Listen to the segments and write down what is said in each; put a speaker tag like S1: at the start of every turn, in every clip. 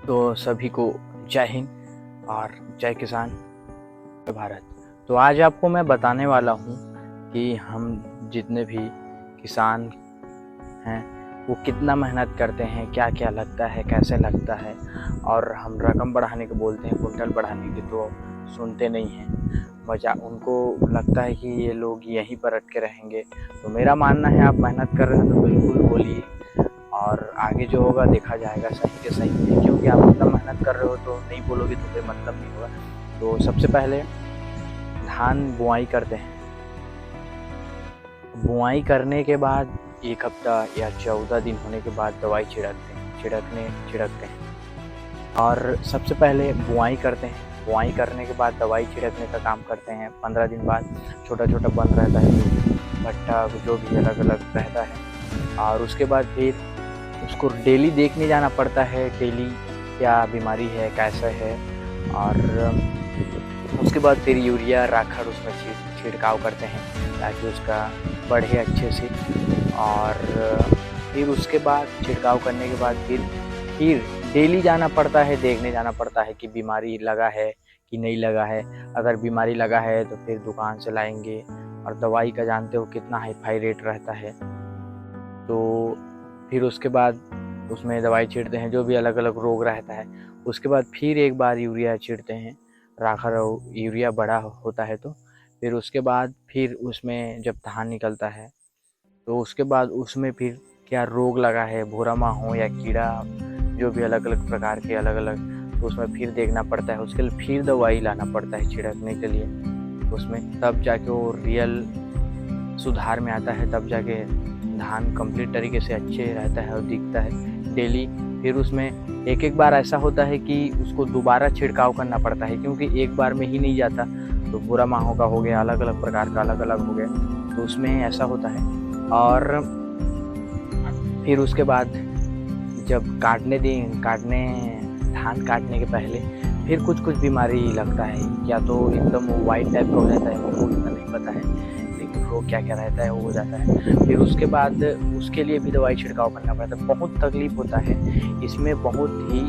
S1: तो सभी को जय हिंद और जय किसान, जय भारत। तो आज आपको मैं बताने वाला हूँ कि हम जितने भी किसान हैं वो कितना मेहनत करते हैं, क्या क्या लगता है, कैसे लगता है। और हम रकम बढ़ाने को बोलते हैं, कुंटल बढ़ाने की तो सुनते नहीं हैं। मजा उनको लगता है कि ये लोग यहीं पर अटके रहेंगे। तो मेरा मानना है, आप मेहनत कर रहे हैं तो बिल्कुल बोलिए, और आगे जो होगा देखा जाएगा सही के सही है। क्योंकि आप इतना मेहनत कर रहे हो तो नहीं बोलोगे तो कोई मतलब नहीं होगा। तो सबसे पहले धान बुआई करते हैं। बुआई करने के बाद 1 हफ्ता या 14 दिन होने के बाद दवाई छिड़कते हैं। और सबसे पहले बुआई करते हैं। बुआई करने के बाद दवाई छिड़कने का काम करते हैं। 15 दिन बाद छोटा छोटा बन रहता है, जो भट्टा जो भी अलग अलग रहता है। और उसके बाद फिर उसको डेली देखने जाना पड़ता है, डेली क्या बीमारी है, कैसा है। और उसके बाद फिर यूरिया राखड़ उसमें छिड़काव करते हैं ताकि उसका बढ़े अच्छे से। और फिर उसके बाद छिड़काव करने के बाद फिर डेली जाना पड़ता है, देखने जाना पड़ता है कि बीमारी लगा है कि नहीं लगा है। अगर बीमारी लगा है तो फिर दुकान से लाएंगे। और दवाई का जानते हो कितना हाई फाई रेट रहता है। तो फिर उसके बाद उसमें दवाई छींटते हैं, जो भी अलग अलग रोग रहता है। उसके बाद फिर एक बार यूरिया छींटते हैं, राखड़ यूरिया बड़ा होता है तो। फिर उसके बाद फिर उसमें जब धान निकलता है तो उसके बाद उसमें फिर क्या रोग लगा है, भूरा माह हो या कीड़ा, जो भी अलग अलग प्रकार के अलग अलग, तो उसमें फिर देखना पड़ता है। उसके लिए फिर दवाई लाना पड़ता है छिड़कने के लिए उसमें, तब जाके वो रियल सुधार में आता है। तब जाके धान कंप्लीट तरीके से अच्छे रहता है और दिखता है डेली। फिर उसमें एक एक बार ऐसा होता है कि उसको दोबारा छिड़काव करना पड़ता है, क्योंकि एक बार में ही नहीं जाता। तो बुरा माहों का हो गया, अलग अलग प्रकार का अलग अलग हो गया, तो उसमें ऐसा होता है। और फिर उसके बाद जब धान काटने के पहले फिर कुछ कुछ बीमारी लगता है। या तो एकदम वाइट टाइप का हो जाता है, मुझको उतना नहीं पता है, लेकिन रोग क्या क्या रहता है वो हो जाता है। फिर उसके बाद उसके लिए भी दवाई छिड़काव करना पड़ता है। बहुत तकलीफ होता है इसमें, बहुत ही।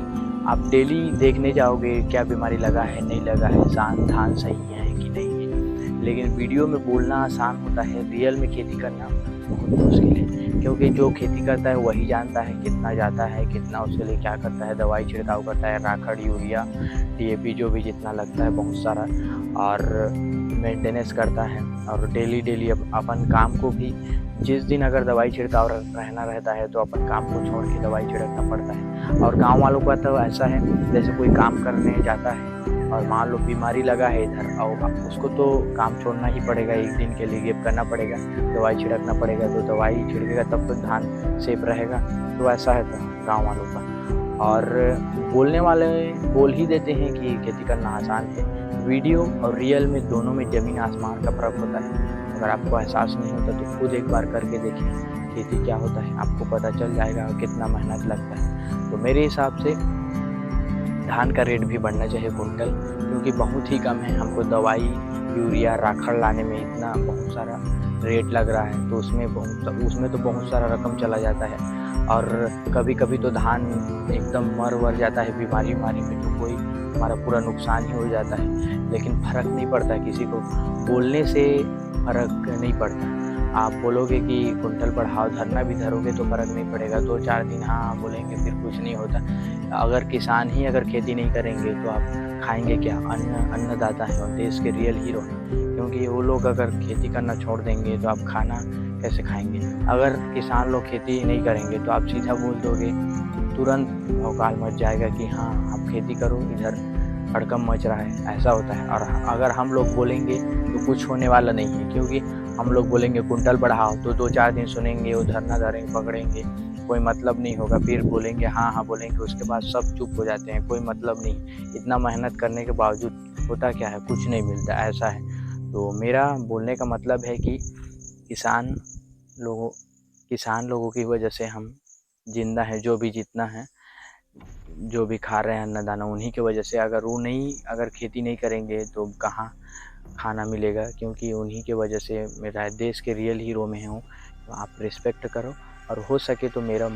S1: आप डेली देखने जाओगे क्या बीमारी लगा है, नहीं लगा है, धान सही है कि नहीं है। लेकिन वीडियो में बोलना आसान होता है, रियल में खेती करना बहुत मुश्किल है। क्योंकि जो खेती करता है वही जानता है कितना जाता है, कितना उसके लिए क्या करता है, दवाई छिड़काव करता है, राखड़ यूरिया DAP जो भी जितना लगता है बहुत सारा, और मेंटेनेंस करता है। और डेली अपन काम को भी, जिस दिन अगर दवाई छिड़काव रहना रहता है तो अपन काम को छोड़ के दवाई छिड़कना पड़ता है। और गांव वालों का तो ऐसा है, जैसे कोई काम करने जाता है और मान लो बीमारी लगा है इधर, और उसको तो काम छोड़ना ही पड़ेगा, एक दिन के लिए गिव करना पड़ेगा, दवाई छिड़कना पड़ेगा। तो दवाई छिड़केगा तब तो धान सेफ रहेगा। तो ऐसा है तो गाँव वालों का। और बोलने वाले बोल ही देते हैं कि खेती करना आसान है। वीडियो और रियल में दोनों में ज़मीन आसमान का फ़र्क होता है। अगर आपको एहसास नहीं होता तो खुद एक बार करके देखिए खेती क्या होता है, आपको पता चल जाएगा कितना मेहनत लगता है। तो मेरे हिसाब से धान का रेट भी बढ़ना चाहिए कुंटल, क्योंकि बहुत ही कम है। हमको दवाई यूरिया राखड़ लाने में इतना बहुत सारा रेट लग रहा है, तो उसमें तो बहुत सारा रकम चला जाता है। और कभी कभी तो धान एकदम मर वर जाता है बीमारी में, तो कोई हमारा पूरा नुकसान ही हो जाता है। लेकिन फ़र्क नहीं पड़ता, किसी को बोलने से फ़र्क नहीं पड़ता। आप बोलोगे कि कुंटल बढ़ाओ, धरना भी धरोगे तो फ़र्क नहीं पड़ेगा। 2-4 दिन हाँ बोलेंगे, फिर कुछ नहीं होता। अगर किसान ही अगर खेती नहीं करेंगे तो आप खाएंगे क्या? अन्नदाता हैं और देश के रियल हीरो हैं। क्योंकि वो लोग अगर खेती करना छोड़ देंगे तो आप खाना कैसे खाएंगे? अगर किसान लोग खेती नहीं करेंगे तो आप सीधा बोल दोगे, तुरंत भौकाल मच जाएगा कि हाँ आप खेती करो, इधर हड़कंप मच रहा है, ऐसा होता है। और अगर हम लोग बोलेंगे तो कुछ होने वाला नहीं है, क्योंकि हम लोग बोलेंगे कुंटल बढ़ाओ तो 2-4 दिन सुनेंगे, वो धरना धरेंगे, पकड़ेंगे, कोई मतलब नहीं होगा। फिर बोलेंगे हाँ हाँ बोलेंगे, उसके बाद सब चुप हो जाते हैं, कोई मतलब नहीं। इतना मेहनत करने के बावजूद होता क्या है? कुछ नहीं मिलता, ऐसा है। तो मेरा बोलने का मतलब है कि किसान लोगों किसान लोगों की वजह से हम जिंदा हैं, जो भी जितना है, जो भी खा रहे हैं अन्नदाना उन्हीं की वजह से। अगर खेती नहीं करेंगे तो कहाँ खाना मिलेगा? क्योंकि उन्हीं की वजह से मेरा देश के रियल हीरो में हूँ। तो आप रिस्पेक्ट करो। और हो सके तो मेरा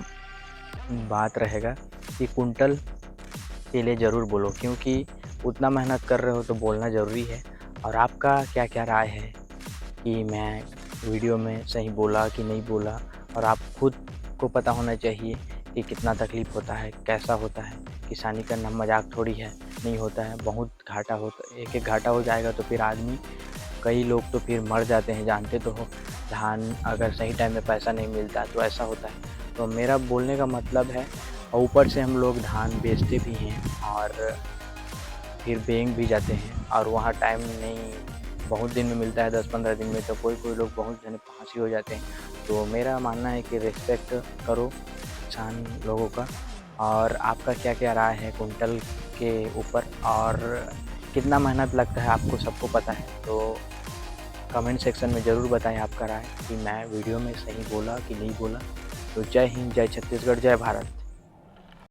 S1: बात रहेगा कि कुंटल के लिए ज़रूर बोलो, क्योंकि उतना मेहनत कर रहे हो तो बोलना ज़रूरी है। और आपका क्या-क्या राय है कि मैं वीडियो में सही बोला कि नहीं बोला? और आप खुद को पता होना चाहिए कि कितना तकलीफ़ होता है, कैसा होता है। किसानी करना मज़ाक थोड़ी है, नहीं होता है, बहुत घाटा होता, एक-एक घाटा हो जाएगा तो फिर आदमी, कई लोग तो फिर मर जाते हैं, जानते तो हो। धान अगर सही टाइम में पैसा नहीं मिलता है तो ऐसा होता है। तो मेरा बोलने का मतलब है, और ऊपर से हम लोग धान बेचते भी हैं और फिर बैंक भी जाते हैं, और वहाँ टाइम नहीं, बहुत दिन में मिलता है, 10-15 दिन में, तो कोई-कोई लोग बहुत जने पास ही हो जाते हैं। तो मेरा मानना है कि रिस्पेक्ट करो किसान लोगों का। और आपका क्या-क्या राय है कुंटल के ऊपर, और कितना मेहनत लगता है आपको सबको पता है। तो कमेंट सेक्शन में ज़रूर बताएँ आपका राय कि मैं वीडियो में सही बोला कि नहीं बोला। तो जय हिंद, जय छत्तीसगढ़, जय भारत।